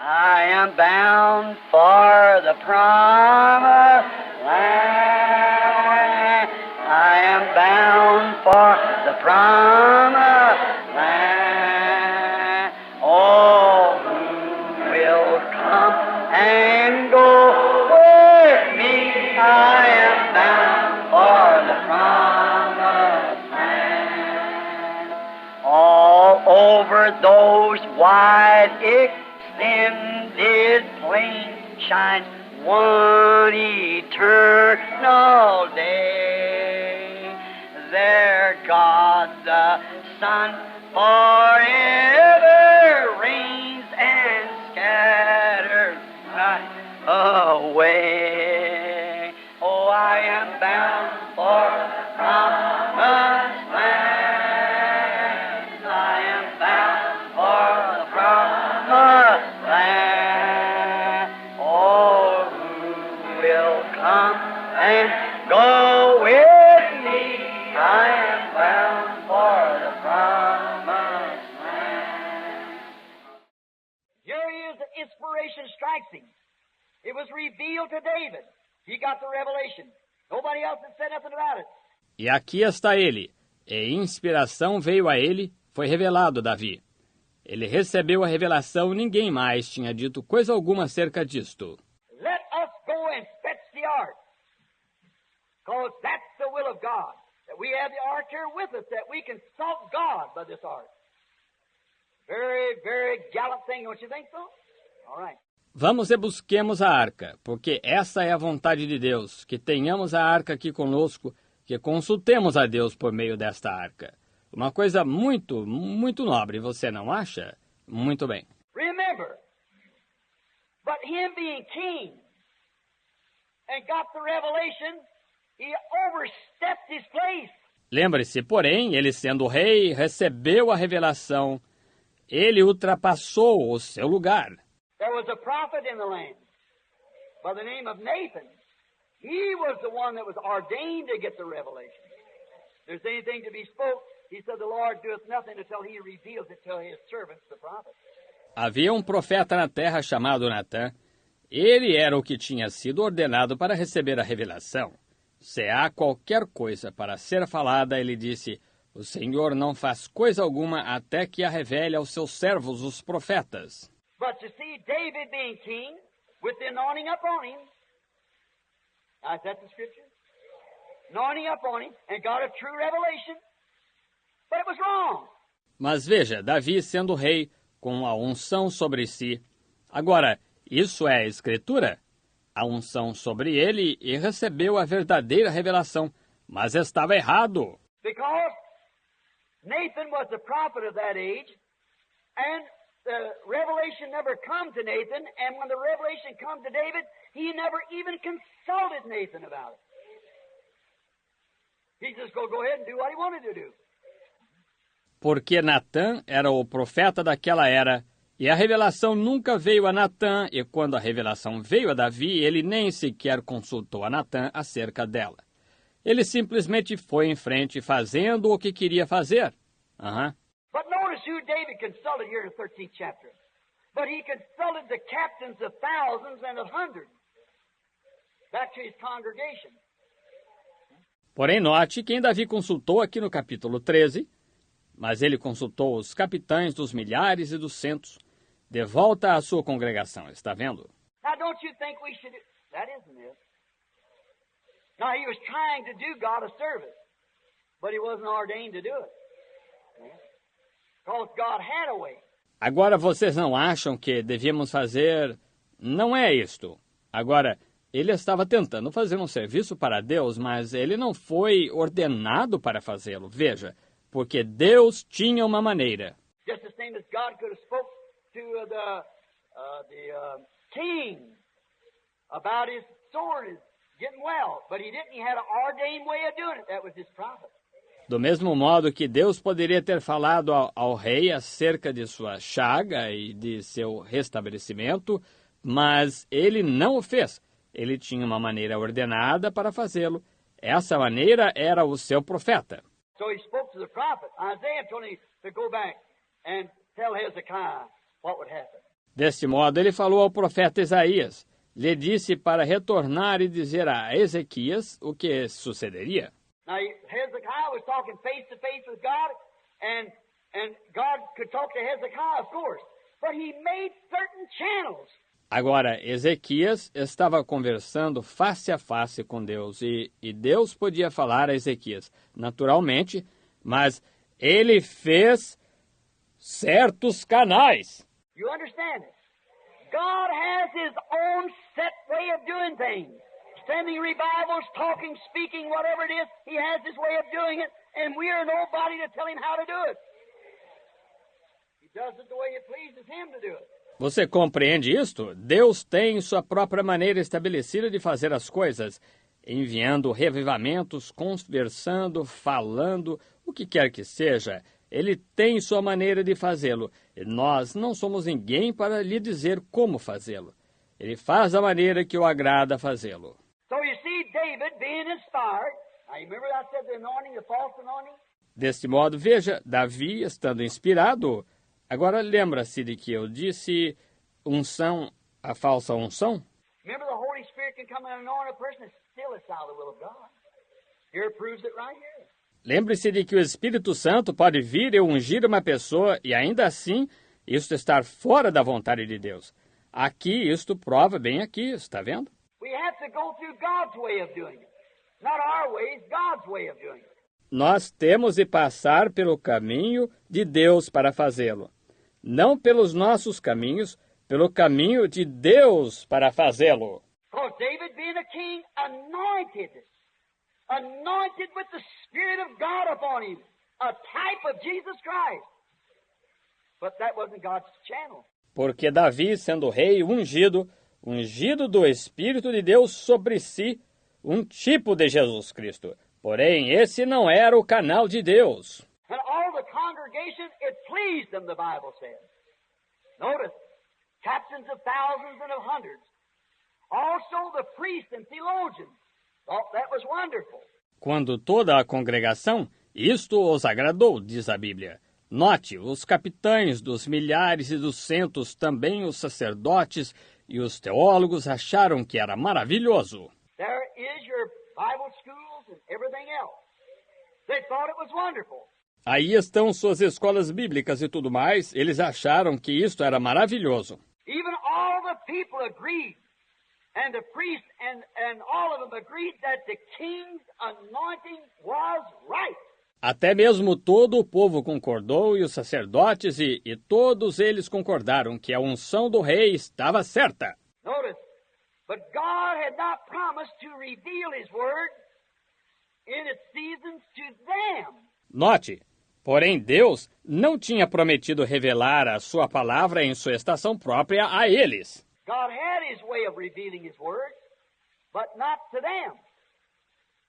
I am bound for the promised land. I am bound for the promised land. Oh, who will come and go with me? I am bound for the promised land. All over those wide extended plains shines one eternal day. There God the Son forever reigns and scatters night away. Oh, I am bound for promised land. I am bound for the promised land. Oh, who will come and go with me? I am bound for the promised land. Here he is, the inspiration strikes him. It was revealed to David. He got the revelation. Nobody else had said nothing about it. E aqui está ele. E inspiração veio a ele, foi revelado a Davi. Ele recebeu a revelação, ninguém mais tinha dito coisa alguma acerca disto. Let us go and fetch the ark. Because that's the will of God. That we have the ark here with us, that we can consult God by this ark. Very, very gallant thing, don't you think so? All right. Vamos e busquemos a arca, porque essa é a vontade de Deus, que tenhamos a arca aqui conosco, que consultemos a Deus por meio desta arca. Uma coisa muito, muito nobre, você não acha? Muito bem. Remember, but him being king and got the revelation, he overstepped his place. Lembre-se, porém, ele sendo rei, recebeu a revelação, ele ultrapassou o seu lugar. There was a prophet in the land by the name of Nathan. He was the one that was ordained to get the revelation. If there's anything to be spoke, he said, the Lord doeth nothing until he reveals it to his servants, the prophets. Havia um profeta na terra chamado Natã. Ele era o que tinha sido ordenado para receber a revelação. Se há qualquer coisa para ser falada, ele disse, o Senhor não faz coisa alguma até que a revele aos seus servos, os profetas. But you see, David being king, with the anointing upon him, now, is that the scripture? Anointing upon him, and got a true revelation, but it was wrong. Mas veja, Davi sendo rei, com a unção sobre si. Agora, isso é a Escritura? A unção sobre ele e recebeu a verdadeira revelação, mas estava errado. Because Nathan was the prophet of that age, and the revelation never come to Nathan, and when the revelation come to David, he never even consulted Nathan about it. He just go ahead and do what he wanted to do. Porque Natã era o profeta daquela era, e a revelação nunca veio a Natã, e quando a revelação veio a Davi, ele nem sequer consultou a Natã acerca dela. Ele simplesmente foi em frente fazendo o que queria fazer. But notice who David consulted here in the 13th chapter. But he consulted the captains of thousands and of hundreds. Back to his congregation. Porém, note quem Davi consultou aqui no capítulo 13, mas ele consultou os capitães dos milhares e dos centos, de volta à sua congregação, está vendo? Now don't you think we should... That isn't it. Now he was trying to do God a service, but he wasn't ordained to do it. Because God had a way. Agora, vocês não acham que devíamos fazer... Não é isto. Agora, ele estava tentando fazer um serviço para Deus, mas ele não foi ordenado para fazê-lo. Veja, porque Deus tinha uma maneira. Just the same as God could have spoke to the king about his sword getting well, but he didn't. He had an ordained way of doing it. That was his prophet. Do mesmo modo que Deus poderia ter falado ao rei acerca de sua chaga e de seu restabelecimento, mas ele não o fez. Ele tinha uma maneira ordenada para fazê-lo. Essa maneira era o seu profeta. So he spoke to the prophet. Isaiah told him to go back and tell Hezekiah what would happen. Deste modo, ele falou ao profeta Isaías, lhe disse para retornar e dizer a Ezequias o que sucederia. Now, Hezekiah was talking face to face with God, and God could talk to Hezekiah, of course, but he made certain channels. Agora, Ezequias estava conversando face a face com Deus e Deus podia falar a Ezequias, naturalmente, mas ele fez certos canais. You understand it? God has His own set way of doing things. Sending revivals, talking, speaking, whatever it is, He has His way of doing it, and we are nobody to tell Him how to do it. He does it the way it pleases Him to do it. Você compreende isto? Deus tem sua própria maneira estabelecida de fazer as coisas, enviando revivamentos, conversando, falando, o que quer que seja. Ele tem sua maneira de fazê-lo, e nós não somos ninguém para lhe dizer como fazê-lo. Ele faz da maneira que o agrada fazê-lo. So you see David being inspired. Now you remember I said the anointing, the false anointing? Deste modo, veja, Davi estando inspirado. Agora lembra-se de que eu disse unção, a falsa unção? Remember the Holy Spirit can come and anoint a person, it's still outside the will of God. Here it proves it right here. Lembre-se de que o Espírito Santo pode vir e ungir uma pessoa e ainda assim isto estar fora da vontade de Deus. Aqui isto prova bem aqui, está vendo? We have to go through God's way of doing it. Not our ways, God's way of doing it. Nós temos de passar pelo caminho de Deus para fazê-lo. Não pelos nossos caminhos, pelo caminho de Deus para fazê-lo. Because David being a king, anointed with the Spirit of God upon him, a type of Jesus Christ. But that wasn't God's channel. Porque Davi, sendo rei ungido do Espírito de Deus sobre si, um tipo de Jesus Cristo. Porém, esse não era o canal de Deus. And all the congregation, it pleased them, the Bible says. Notice, captains of thousands and of hundreds. Also the priests and theologians thought that was wonderful. Quando toda a congregação, isto os agradou, diz a Bíblia. Note, os capitães dos milhares e dos centos, também os sacerdotes e os teólogos acharam que era maravilhoso. There is your Bible schools and everything else. They thought it was wonderful. Aí estão suas escolas bíblicas e tudo mais, eles acharam que isto era maravilhoso. Even all the people agreed, and the priests and all of them agreed that the king's anointing was right. Até mesmo todo o povo concordou e os sacerdotes e todos eles concordaram que a unção do rei estava certa. Notice, but God had not promised to reveal His word in its seasons to them. Note, porém Deus não tinha prometido revelar a sua palavra em sua estação própria a eles. God had His way of revealing His word, but not to them.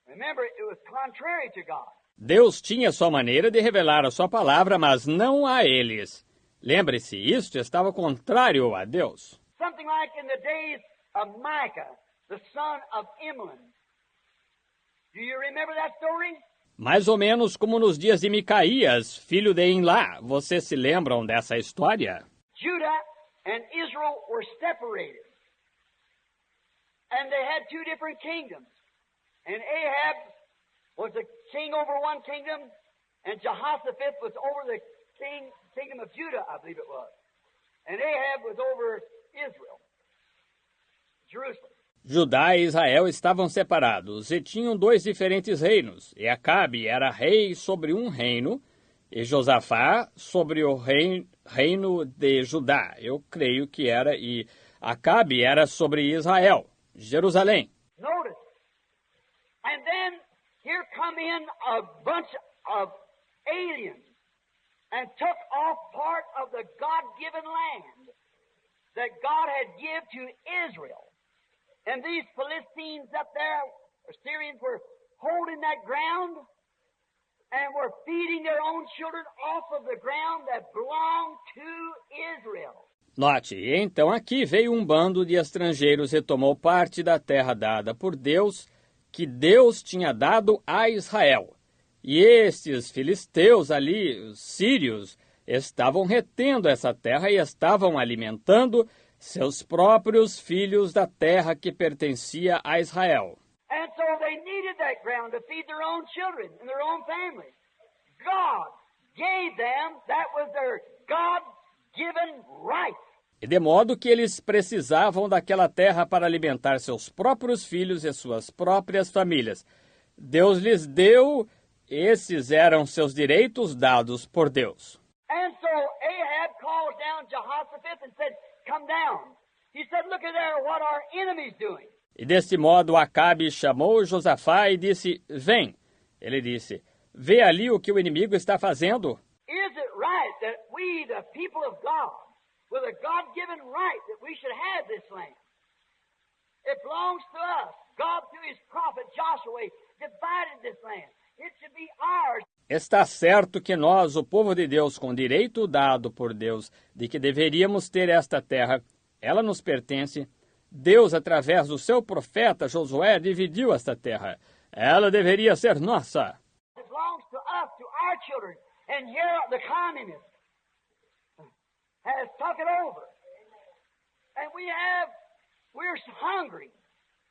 Remember, it was contrary to God. Deus tinha sua maneira de revelar a sua palavra, mas não a eles. Lembre-se, isto estava contrário a Deus. Something like in the days of Micah, the son of Imlan. Do you remember that story? Mais ou menos como nos dias de Micaías, filho de Enlá. Vocês se lembram dessa história? Judah and Israel were separated. And they had two different kingdoms. And Ahab was the king over one kingdom, and Jehoshaphat was over the kingdom of Judah, I believe it was. And Ahab was over Israel, Jerusalem. Judá e Israel estavam separados e tinham dois diferentes reinos. E Acabe era rei sobre um reino, e Josafá sobre o reino de Judá. Eu creio que era, e Acabe era sobre Israel, Jerusalém. Notice. And then here come in a bunch of aliens and took off part of the God-given land that God had given to Israel. And these Philistines up there, Assyrians, were holding that ground and were feeding their own children off of the ground that belonged to Israel. Note, então aqui veio um bando de estrangeiros e tomou parte da terra dada por Deus, que Deus tinha dado a Israel. E estes filisteus ali, os sírios, estavam retendo essa terra e estavam alimentando seus próprios filhos da terra que pertencia a Israel. And so they needed that ground to feed their own children and their own families. God gave them, that was their God-given right. E de modo que eles precisavam daquela terra para alimentar seus próprios filhos e suas próprias famílias. Deus lhes deu, esses eram seus direitos dados por Deus. And so Ahab calls down Jehoshaphat and said, come down. He said, look at there what our enemy's doing. E deste modo Acabe chamou Josafá e disse, vem. Ele disse, vê ali o que o inimigo está fazendo. Is it right that we, the people of God, with a God-given right that we should have this land? It belongs to us. God, through his prophet Joshua, divided this land. It should be ours. Está certo que nós, o povo de Deus, com direito dado por Deus, de que deveríamos ter esta terra, ela nos pertence. Deus, através do seu profeta Josué, dividiu esta terra. Ela deveria ser nossa. It belongs to us, to our children. And here the communist has took it over. And we're hungry.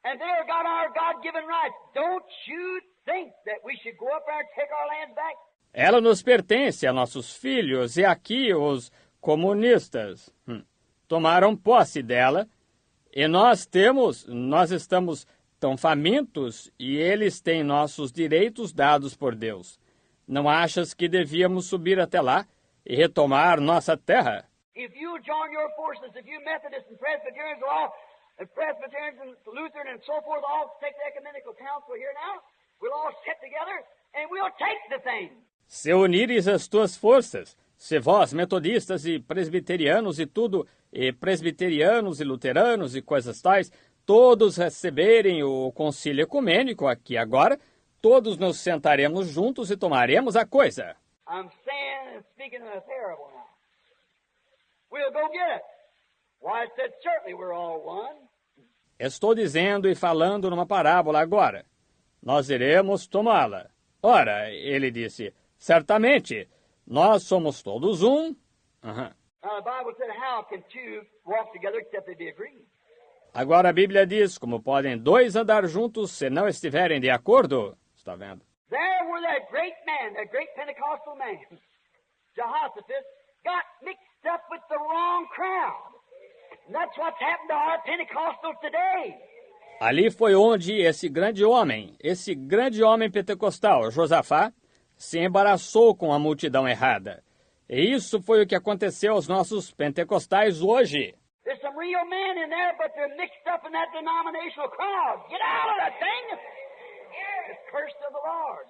And they've got our God-given rights. Don't you think that we should go up there and take our lands back? Ela nos pertence a nossos filhos, e aqui os comunistas tomaram posse dela, e nós estamos tão famintos, e eles têm nossos direitos dados por Deus. Não achas que devíamos subir até lá e retomar nossa terra? If you join your forces, if you Methodists and Presbyterians all, and Presbyterians and Lutheran and so forth, all take the ecumenical council here now, we'll all sit together and we'll take the thing. Se unires as tuas forças, se vós, metodistas e presbiterianos e tudo, e presbiterianos e luteranos e coisas tais, todos receberem o concílio ecumênico aqui agora, todos nos sentaremos juntos e tomaremos a coisa. I'm saying and speaking in a parable now. We'll go get it. Why, I said, certainly we're all one. Estou dizendo e falando numa parábola agora. Nós iremos tomá-la. Ora, ele disse, certamente, nós somos todos um. Now, the Bible said, how can two walk together except they be agreed? Agora a Bíblia diz, como podem dois andar juntos se não estiverem de acordo? Está vendo? There were that great man, that great Pentecostal man, Jehoshaphat, got mixed up with the wrong crowd. And that's what's happened to our Pentecostals today. Ali foi onde esse grande homem pentecostal, Josafá, se embaraçou com a multidão errada. E isso foi o que aconteceu aos nossos pentecostais hoje. There's some real men in there, but they're mixed up in that denominational crowd. Get out of that thing! It's cursed of the Lord.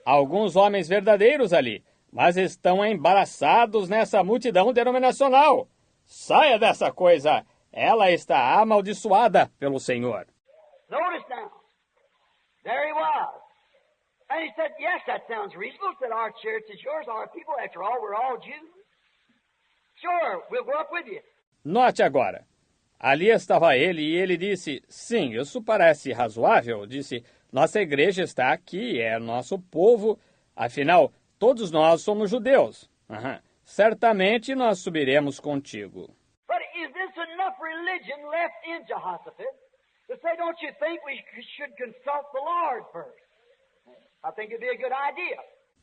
Alguns homens verdadeiros ali, mas estão embaraçados nessa multidão denominacional. Saia dessa coisa! Ela está amaldiçoada pelo Senhor. Notice now. There he was. And he said, yes, that sounds reasonable. Said, our church is yours, our people. After all, we're all Jews. Sure, we'll go up with you. Note agora. Ali estava ele e ele disse, sim, isso parece razoável. Disse, nossa igreja está aqui, é nosso povo. Afinal, todos nós somos judeus. Certamente nós subiremos contigo. But is this enough religion left in Jehoshaphat to say, don't you think we should consult the Lord first? I think it'd be a good idea.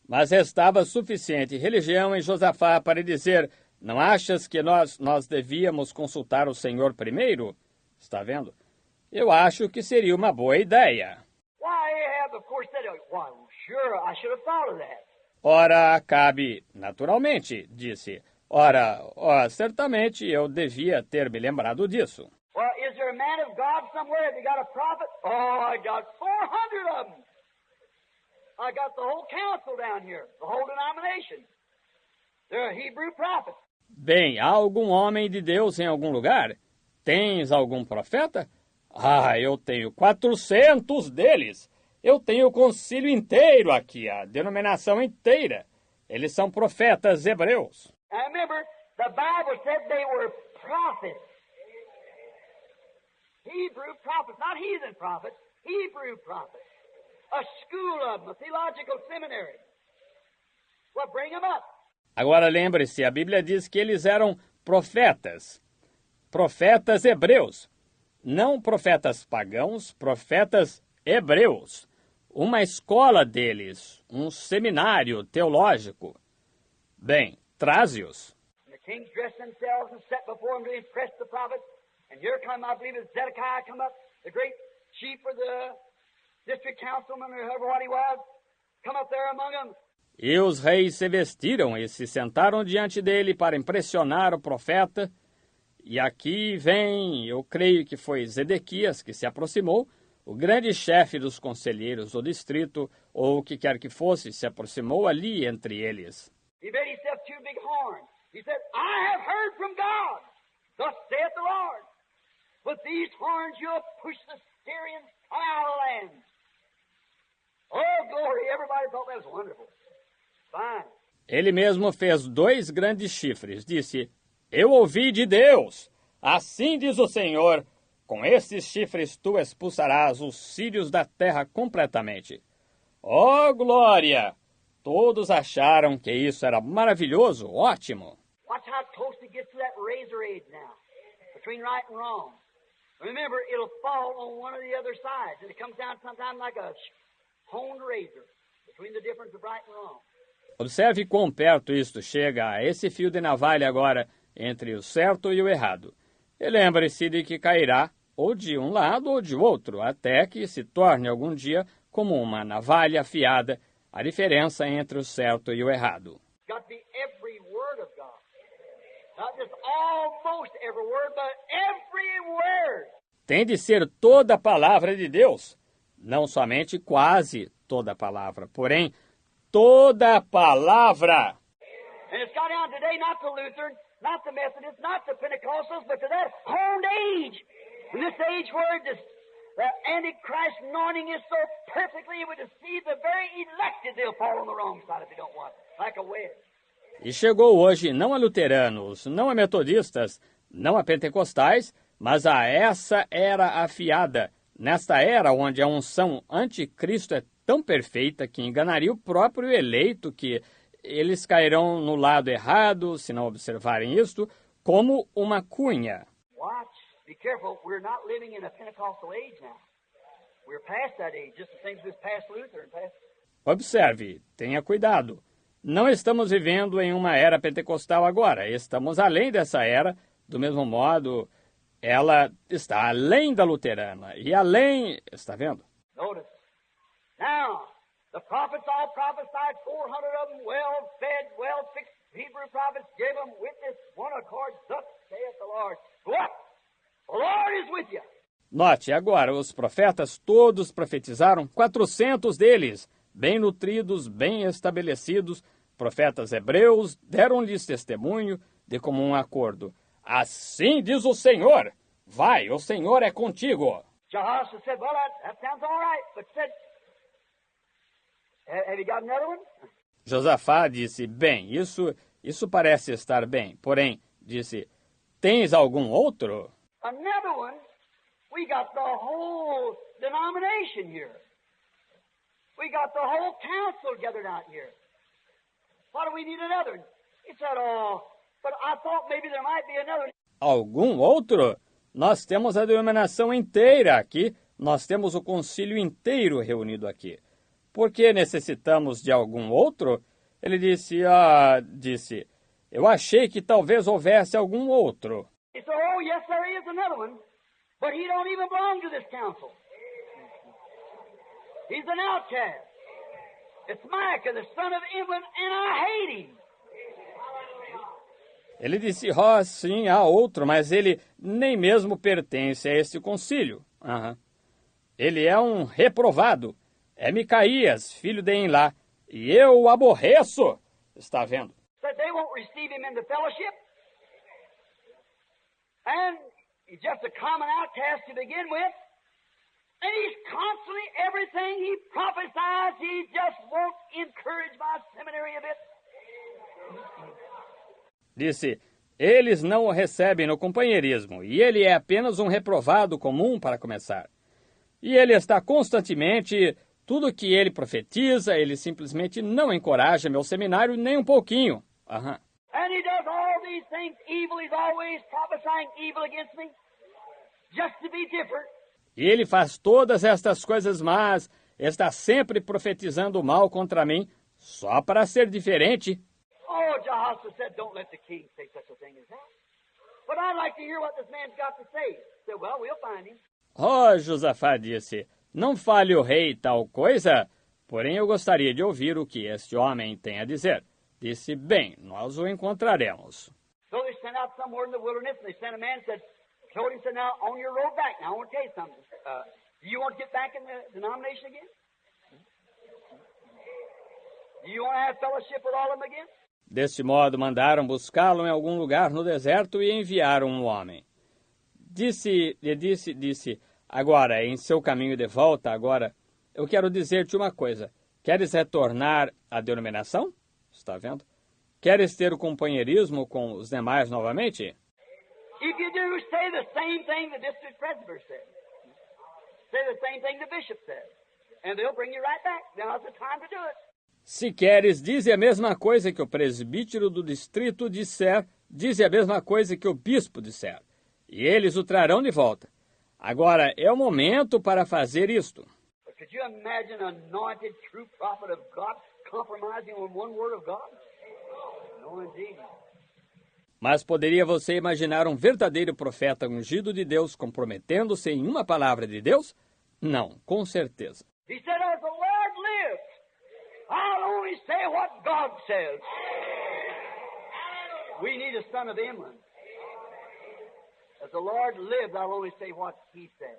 Mas restava suficiente religião em Josafá para dizer, não achas que nós devíamos consultar o Senhor primeiro? Está vendo? Eu acho que seria uma boa ideia. Why, Ahab, of course, said, well, sure, I should have thought of that. Ora, Acabe, naturalmente, disse, certamente eu devia ter me lembrado disso. Well, is there a man of God somewhere? Have you got a prophet? Oh, I got 400 of them. I got the whole council down here, the whole denomination. They're Hebrew prophets. Bem, há algum homem de Deus em algum lugar? Tens algum profeta? Eu tenho 400 deles. Eu tenho o concílio inteiro aqui, a denominação inteira. Eles são profetas hebreus. Now remember, the Bible said they were prophets. Hebrew prophets, not heathen prophets, Hebrew prophets. A school of them, a theological seminary. Well, bring them up. Agora lembre-se, a Bíblia diz que eles eram profetas. Profetas hebreus. Não profetas pagãos, profetas hebreus. Uma escola deles, um seminário teológico. Bem, traze-os. And the kings dressed themselves and set before him to impress the prophets. And here come, I believe, Zedekiah come up, the great chief of the district councilman, or whoever what he was, come up there among them. E os reis se vestiram e se sentaram diante dele para impressionar o profeta. E aqui vem, eu creio que foi Zedequias que se aproximou, o grande chefe dos conselheiros do distrito, ou o que quer que fosse, se aproximou ali entre eles. He made himself two big horns. He said, I have heard from God. Thus saith the Lord. With these horns you'll push the Syrians out of the land. Oh, glory. Everybody thought that was wonderful. Fine. Ele mesmo fez 2 grandes chifres. Disse, eu ouvi de Deus. Assim diz o Senhor, com esses chifres tu expulsarás os sírios da terra completamente. Oh, glória! Todos acharam que isso era maravilhoso, ótimo. Watch how close it gets to that razor edge now, between right and wrong. Remember, it'll fall on one of the other sides, and it comes down sometimes like a honed razor, between the difference of right and wrong. Observe quão perto isto chega a esse fio de navalha agora entre o certo e o errado. E lembre-se de que cairá ou de um lado ou de outro, até que se torne algum dia como uma navalha afiada, a diferença entre o certo e o errado. It's got to be every word of God. Not just almost every word, but every word. Tem de ser toda a palavra de Deus, não somente quase toda a palavra, porém toda a palavra. And it's got down today not to Lutheran, not to Methodists, not to Pentecostals, but to that honed age. In this age where the Antichrist anointing is so perfectly, it would deceive the very elected, they'll fall on the wrong side if they don't want it, like a wedge. E chegou hoje não a luteranos, não a metodistas, não a pentecostais, mas a essa era afiada, nesta era onde a unção anticristo é tão perfeita que enganaria o próprio eleito, que eles cairão no lado errado, se não observarem isto, como uma cunha. Watch. Be careful. We're not living in a Pentecostal age now. We're past that age, just the things we was past Luther and past... Observe, tenha cuidado. Não estamos vivendo em uma era pentecostal agora. Estamos além dessa era, do mesmo modo, ela está além da luterana. E além, está vendo? Notice. Now, the prophets all prophesied, 400 of them, well-fed, well-fixed Hebrew prophets, gave them witness, one accord, thus saith the Lord. What? The Lord is with you. Note, agora, os profetas todos profetizaram, 400 deles, bem nutridos, bem estabelecidos, profetas hebreus, deram-lhes testemunho de comum acordo. Assim diz o Senhor, vai, o Senhor é contigo. Jehoshaphat said, well, that sounds all right, but said, have you got another one? Josafá disse, bem, isso parece estar bem. Porém, disse, tens algum outro? Another one? We got the whole denomination here. We got the whole council gathered out here. Why do we need another? He said, oh, but I thought maybe there might be another. Algum outro? Nós temos a denominação inteira aqui, nós temos o concílio inteiro reunido aqui. Por que necessitamos de algum outro? Ele disse, eu achei que talvez houvesse algum outro. He said, oh, yes, there is another one, but he don't even belong to this council. He's an outcast. It's Micah, the son of Imlan, and I hate him. Ele disse, sim, há outro, mas ele nem mesmo pertence a este concílio. Ele é um reprovado. É Micaías, filho de Enlá, e eu o aborreço. Está vendo? Said they won't receive him into fellowship. And he's just a common outcast to begin with. And he's constantly, everything he prophesies, he just won't encourage my seminary a bit. Disse, eles não o recebem no companheirismo, e ele é apenas um reprovado comum para começar. E ele está constantemente, tudo que ele profetiza, ele simplesmente não encoraja meu seminário nem um pouquinho. Aham. And he does all these things evil. He's always prophesying evil against me, just to be different. E ele faz todas estas coisas más, está sempre profetizando o mal contra mim, só para ser diferente. Oh, Jehoshaphat said, don't let the king say such a thing as that. But I'd like to hear what this man's got to say. He said, well, we'll find him. Oh, Josafá disse, não fale o rei tal coisa, porém eu gostaria de ouvir o que este homem tem a dizer. Disse, bem, nós o encontraremos. So they sent out somewhere in the wilderness, and they sent a man and told him, said, now, on your road back, now I want to tell you something. Do you want to get back in the denomination again? Do you want to have fellowship with all of them again? Deste modo, mandaram buscá-lo em algum lugar no deserto e enviaram um homem. Disse, agora, em seu caminho de volta, agora, eu quero dizer-te uma coisa. Queres retornar à denominação? Está vendo? Queres ter o companheirismo com os demais novamente? If you do, say the same thing the district presbyter said. Say the same thing the bishop said. And they'll bring you right back. Now's the time to do it. Se queres, dize a mesma coisa que o presbítero do distrito disser, dize a mesma coisa que o bispo disser, e eles o trarão de volta. Agora é o momento para fazer isto. But could you imagine an anointed, true prophet of God compromising on one word of God? No, indeed. Mas poderia você imaginar um verdadeiro profeta ungido de Deus comprometendo-se em uma palavra de Deus? Não, com certeza. He said, as the Lord lives, I'll only say what God says. We need a son of Imlan. As the Lord lives, I'll only say what He says.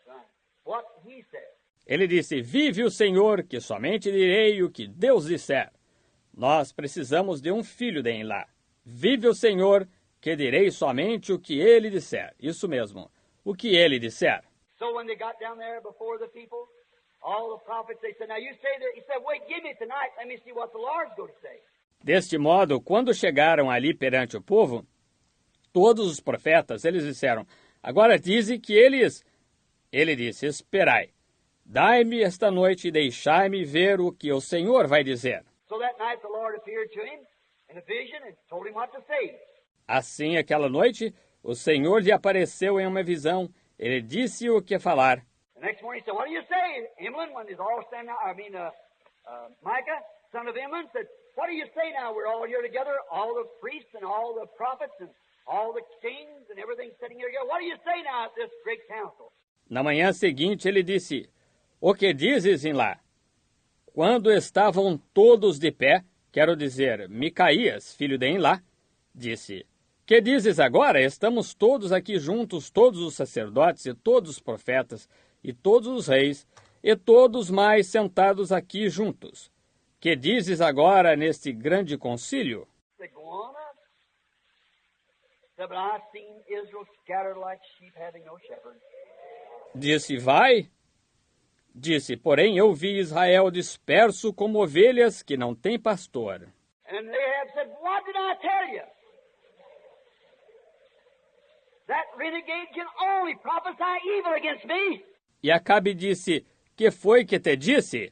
Right. What He says. Ele disse, vive o Senhor, que somente direi o que Deus disser. Nós precisamos de um filho de Enlá. Vive o Senhor, que direi somente o que Ele disser. Isso mesmo, o que Ele disser. So when they got down there before the people, all the prophets, they said, now you say that, he said, wait, give me tonight, let me see what the Lord's going to say. Deste modo, quando chegaram ali perante o povo, todos os profetas, eles disseram, agora dize que ele disse, esperai, dai-me esta noite e deixai-me ver o que o Senhor vai dizer. So that night the Lord appeared to him in a vision and told him what to say. Assim, aquela noite, o Senhor lhe apareceu em uma visão, ele disse o que falar. The next morning he said, what do you say, Imlan, when he's all standing out, Micah, son of Imlan, said, what do you say now? We're all here together, all the priests and all the prophets and all the kings and everything sitting here together. What do you say now at this great council? Na manhã seguinte, ele disse, o que dizes, Enlá? Quando estavam todos de pé, quero dizer, Micaías, filho de Enlá, disse, que dizes agora? Estamos todos aqui juntos, todos os sacerdotes e todos os profetas e todos os reis e todos mais sentados aqui juntos. Que dizes agora neste grande concílio? Said, go on up. Said, but I've seen Israel scattered like sheep having no shepherd. Disse, vai. Disse, porém eu vi Israel disperso como ovelhas que não têm pastor. And Ahab said, what did I tell you? That renegade can only prophesy evil against me. E Acabe disse, que foi que te disse?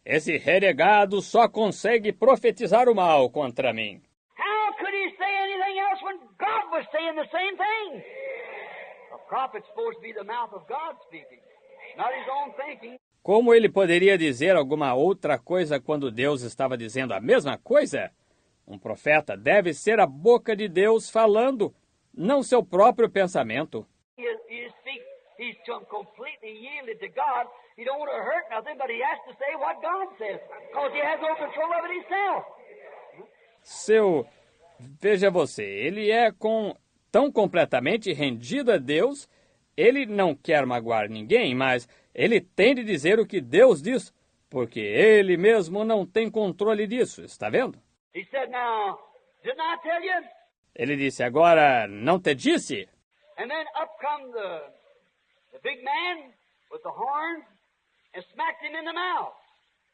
Esse renegado só consegue profetizar o mal contra mim. How could he say anything else when God was saying the same thing? A prophet's supposed to be the mouth of God speaking, not his own thinking. Como ele poderia dizer alguma outra coisa quando Deus estava dizendo a mesma coisa? Um profeta deve ser a boca de Deus falando, não seu próprio pensamento. He speaks, he's completely yielded to God. He don't want to hurt nothing, but he has to say what God says, because he has no control of it himself. Veja você, ele é tão completamente rendido a Deus, ele não quer magoar ninguém, mas ele tem de dizer o que Deus diz, porque ele mesmo não tem controle disso, está vendo? He said, now, didn't I tell you? Ele disse, agora, não te disse? And then up come the big man with the horns and smacked him in the mouth.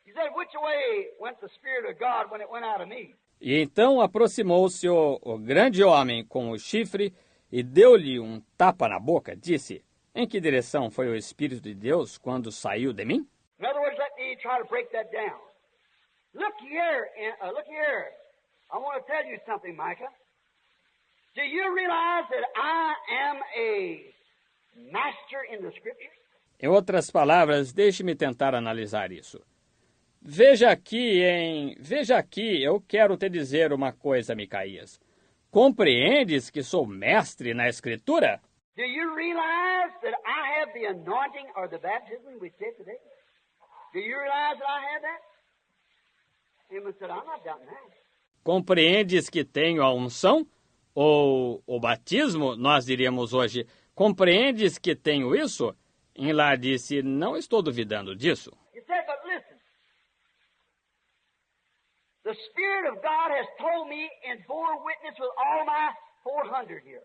He said, which way went the Spirit of God when it went out of me? E então aproximou-se o grande homem com o chifre e deu-lhe um tapa na boca. Disse, em que direção foi o Espírito de Deus quando saiu de mim? In other words, let me try to break that down. Look here. I want to tell you something, Micah. Do you realize that I am a master in the Scriptures? Em outras palavras, deixe-me tentar analisar isso. Veja aqui, eu quero te dizer uma coisa, Micaías. Compreendes que sou mestre na Escritura? Do you realize that I have the anointing or the baptism we said today? Do you realize that I have that? Him said, I'm not doubting that. Compreendes que tenho a unção? Ou o batismo, nós diríamos hoje, compreendes que tenho isso? Enlar disse, não estou duvidando disso. He said, but listen. The Spirit of God has told me and bore witness with all my 400 here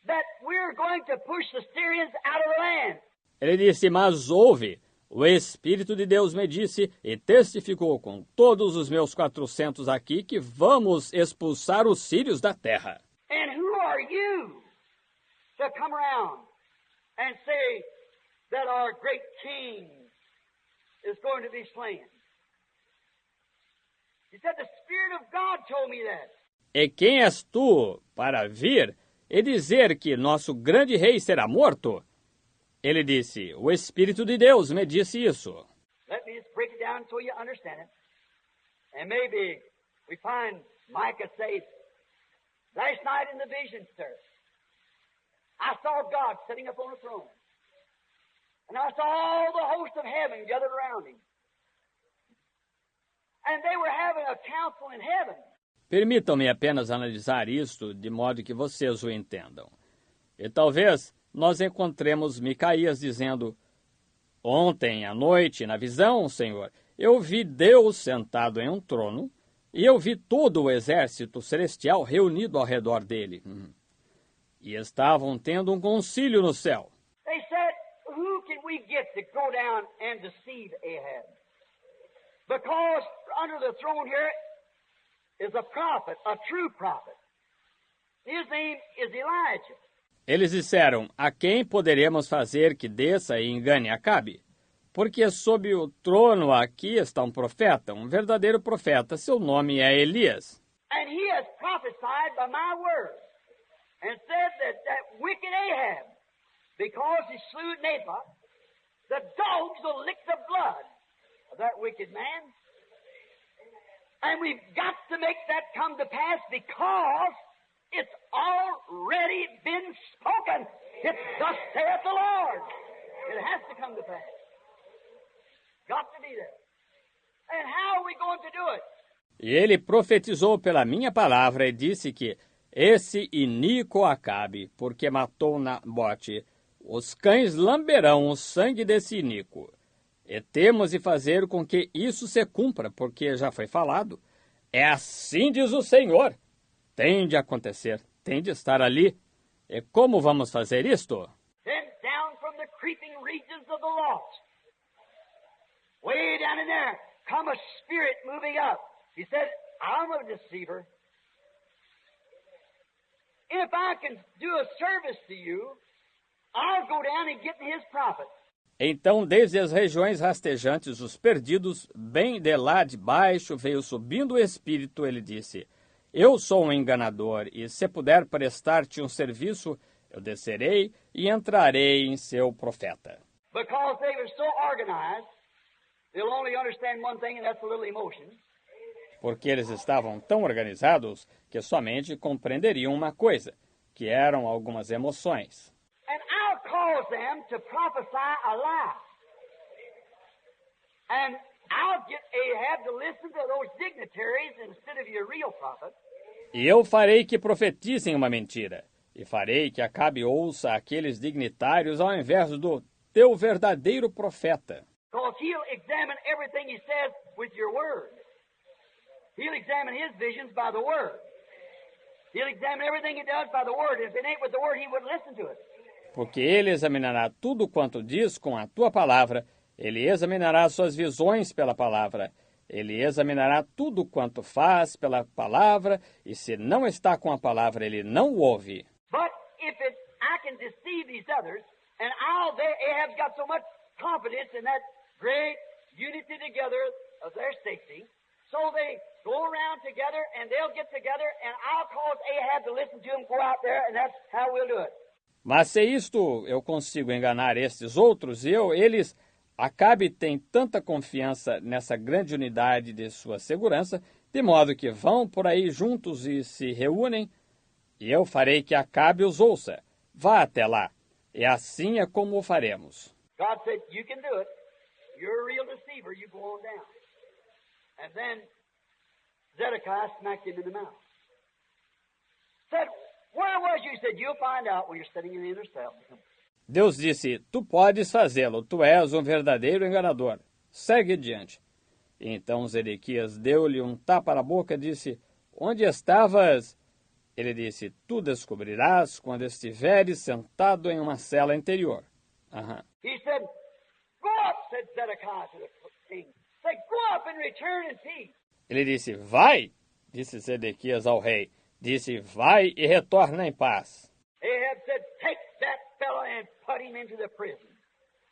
that we're going to push the Syrians out of the land. Ele disse, mas ouve, o Espírito de Deus me disse e testificou com todos os meus 400 aqui que vamos expulsar os sírios da terra. And who are you to come around and say that our great king is going to be slain? He said, the Spirit of God told me that. E quem és tu para vir e dizer que nosso grande rei será morto? Ele disse, o Espírito de Deus me disse isso. Let me just break it down so you understand it. And maybe we find Micah says, last night in the vision, sir, I saw God sitting upon a throne. And I saw all the hosts of heaven gathered around him. And they were having a council in heaven. Permitam-me apenas analisar isto de modo que vocês o entendam. E talvez nós encontremos Micaías dizendo, ontem à noite, na visão, Senhor, eu vi Deus sentado em um trono e eu vi todo o exército celestial reunido ao redor dele. E estavam tendo um concílio no céu. They said, who can we get to go down and deceive Ahab? Because under the throne here is a prophet, a true prophet. His name is Elijah. Eles disseram, a quem poderemos fazer que desça e engane Acabe? Porque sob o trono aqui está um profeta, um verdadeiro profeta, seu nome é Elias. And he has prophesied by my word, and said that wicked Ahab, because he slew Naboth, the dogs will lick the blood of that wicked man. And we've got to make that come to pass because it's already been spoken. It's thus saith the Lord. It has to come to pass. Got to be there. And how are we going to do it? E ele profetizou pela minha palavra e disse que esse iníquo Acabe, porque matou Nabote, os cães lamberão o sangue desse iníquo. E temos de fazer com que isso se cumpra, porque já foi falado. É assim diz o Senhor. Tem de acontecer, tem de estar ali. E como vamos fazer isto? Then down from the creeping regions of the lost, way down in there, come a spirit moving up. He said, I'm a deceiver. If I can do a service to you, I'll go down and get his prophet. Então, desde as regiões rastejantes, os perdidos, bem de lá de baixo, veio subindo o Espírito, ele disse, eu sou um enganador, e se puder prestar-te um serviço, eu descerei e entrarei em seu profeta. Because they were so organized, they'll only understand one thing, and that's a little emotion. Porque eles estavam tão organizados que somente compreenderiam uma coisa, que eram algumas emoções. And I'll cause them to prophesy a lie. And I'll get Ahab to listen to those dignitaries instead of your real prophet. E eu farei que profetizem uma mentira, e farei que Acabe ouça aqueles dignitários ao invés do teu verdadeiro profeta. Because he'll examine everything he says with your word. He'll examine his visions by the word. He'll examine everything he does by the word. If it ain't with the word, he wouldn't listen to it. Porque ele examinará tudo quanto diz com a tua palavra, ele examinará suas visões pela palavra, ele examinará tudo quanto faz pela palavra, e se não está com a palavra, ele não o ouve. But if I can deceive these others, and Ahab's got so much confidence in that great unity together of their safety, So they go around together, and they'll get together, and I'll cause Ahab to listen to them go out there, and that's how we'll do it. Mas se isto eu consigo enganar estes outros, Acabe tem tanta confiança nessa grande unidade de sua segurança, de modo que vão por aí juntos e se reúnem, e eu farei que Acabe os ouça. Vá até lá. E assim é como o faremos. God said, you can do it. You're a real deceiver. You go on down. And then Zedekiah smacked him in the mouth. Said, where was you? He said, you'll find out when you're sitting in the inner cell. Deus disse, tu podes fazê-lo, tu és um verdadeiro enganador. Segue adiante. E então Zedequias deu-lhe um tapa na boca e disse, onde estavas? Ele disse, tu descobrirás quando estiveres sentado em uma cela interior. He said, go up, said Zedekiah to the king. Said, go up and return in peace. Ele disse, vai, disse Zedequias ao rei. Disse, vai e retorna em paz. Ahab said, take that fellow and put him into the prison.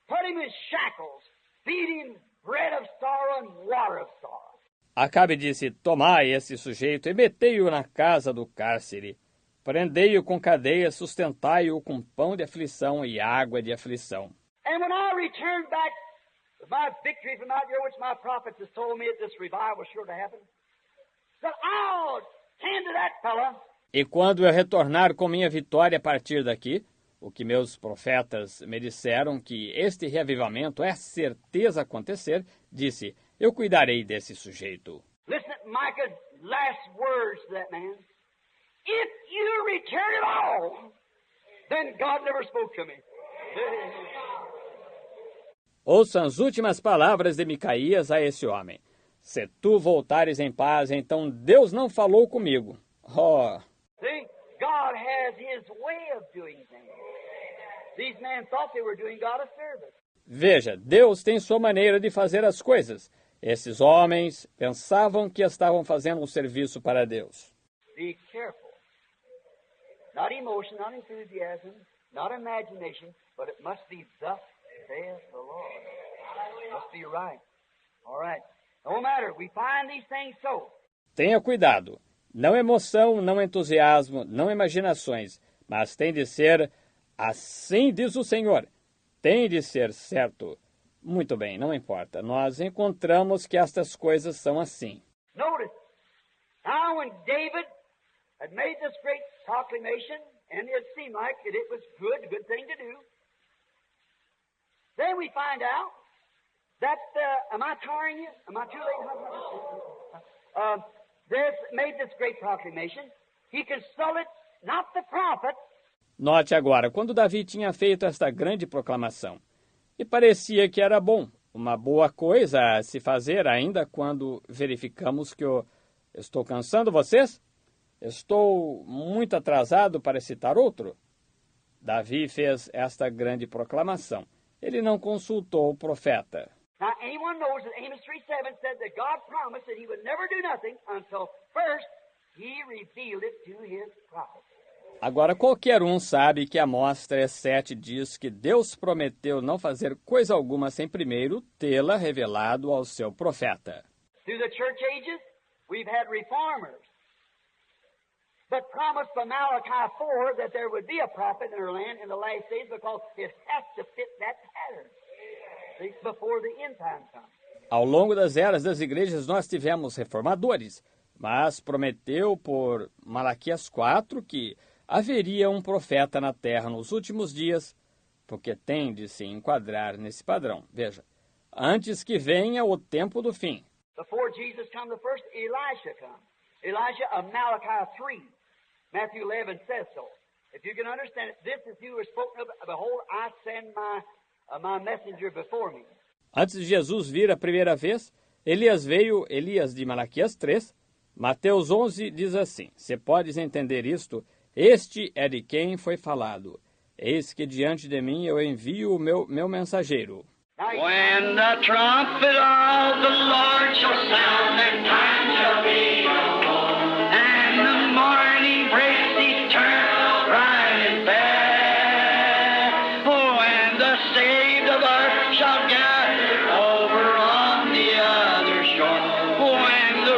Put him in shackles. Feed him bread of sorrow and water of sorrow. Acabe disse, tomai esse sujeito e metei-o na casa do cárcere. Prendei-o com cadeias, sustentai-o com pão de aflição e água de aflição. And when I returned back with my victory from out here, which my prophets has told me that this revival was sure to happen, said, I'll tend to that fella. E quando eu retornar com minha vitória a partir daqui, o que meus profetas me disseram que este reavivamento é certeza acontecer, disse, eu cuidarei desse sujeito. Listen to Micah's last words to that man. If you return at all, then God never spoke to me. Ouçam as últimas palavras de Micaías a esse homem. Se tu voltares em paz, então Deus não falou comigo. Oh! See, God has His way of doing things. These men thought they were doing God a service. Veja, Deus tem sua maneira de fazer as coisas. Esses homens pensavam que estavam fazendo um serviço para Deus. Be careful. Not emotion, not enthusiasm, not imagination, but it must be thus saith the Lord. It must be right. All right. No matter, we find these things so. Tenha cuidado. Não emoção, não entusiasmo, não imaginações, mas tem de ser assim diz o Senhor. Tem de ser certo. Muito bem, não importa. Nós encontramos que estas coisas são assim. Notice, now when David had made this great proclamation, and it seemed like that it was good, a good thing to do, then we find out that, am I tiring you? Am I too late? This made this great proclamation. He consulted not the prophet. Note agora, quando Davi tinha feito esta grande proclamação, e parecia que era bom, uma boa coisa a se fazer ainda quando verificamos que eu estou cansando vocês? Estou muito atrasado para citar outro? Davi fez esta grande proclamação. Ele não consultou o profeta. Now, anyone knows that Amos 3:7 said that God promised that He would never do nothing until first He revealed it to His prophet. Agora, qualquer um sabe que Amós 3:7 diz que Deus prometeu não fazer coisa alguma sem primeiro tê-la revelado ao seu profeta. Through the church ages, we've had reformers, but promised by Malachi 4 that there would be a prophet in our land in the last days because it has to fit that pattern before the end time comes. Ao longo das eras das igrejas, nós tivemos reformadores, mas prometeu por Malaquias 4 que haveria um profeta na terra nos últimos dias, porque tem de se enquadrar nesse padrão. Veja, antes que venha o tempo do fim. Before Jesus come, the first Elisha come. Elijah of Malachi 3. Matthew 11 says so. If you can understand it, this is who was spoken of. Behold, I send my messenger before me. Antes de Jesus vir a primeira vez, Elias veio, Elias de Malaquias 3. Mateus 11 diz assim, se podes entender isto, este é de quem foi falado. Eis que diante de mim eu envio o meu mensageiro. When the trumpet of the Lord shall sound, and time shall be no more, and the morning breaks eternal, bright and fair. Oh, and the saved of earth shall gather over on the other shore. When the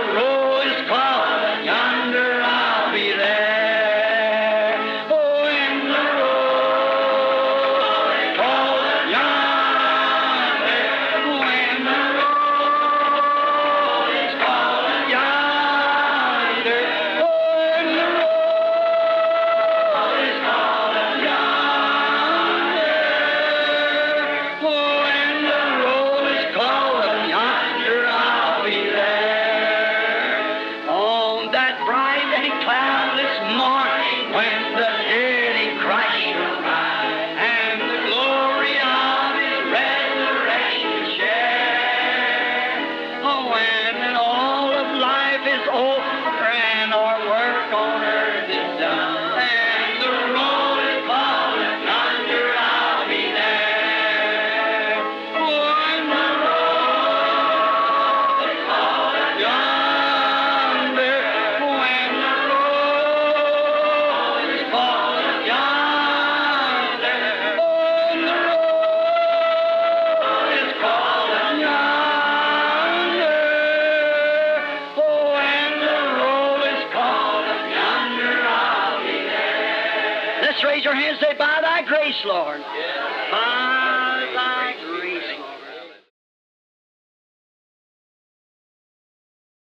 Let's raise your hands and say, by thy grace, Lord,